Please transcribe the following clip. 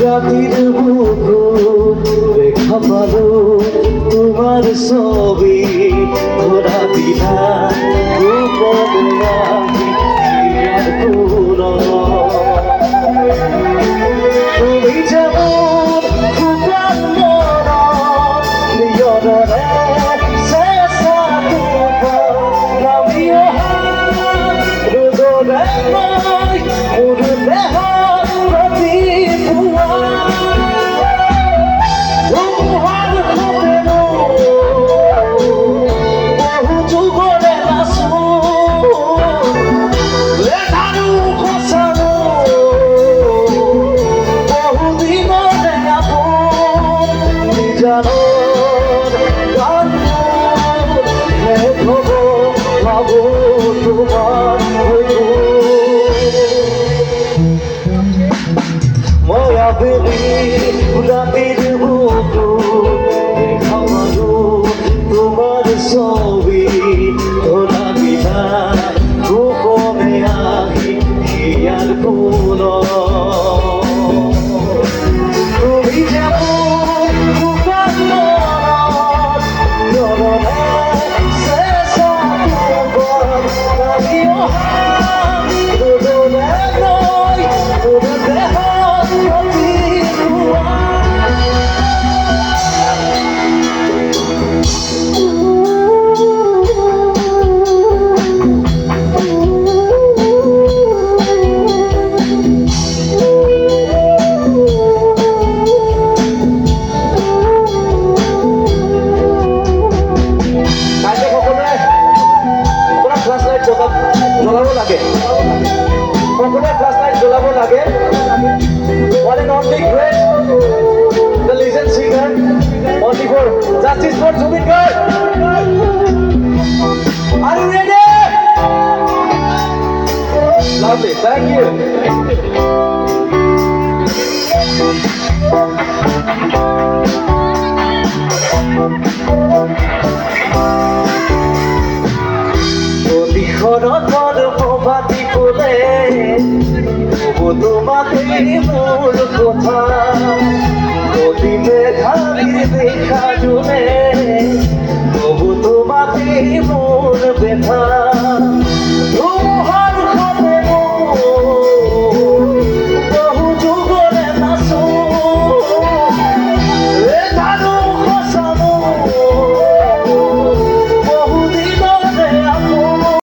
রাতের বুকুর দেখা পালো তোমার ছবি ধরা দিলা তুমি যেমন রাতের বুকুর দেখা পালো তোমার ছবি ধরা দিলা গোপনে আহি আর কোন তুমি যেমন জ্বলাবো লাগে কখনো ফ্ল্যাশ লাইট জ্বলাবো লাগে one and only great the legend singer only for justice for Zubin Garg. Are you ready? Lovely, thank you. খরতর প্রভাতী কোলে তোমাকে মূল কথা নদী মেঘালির দেখা জুড়ে তবু তোমাকে মূল ব্যথা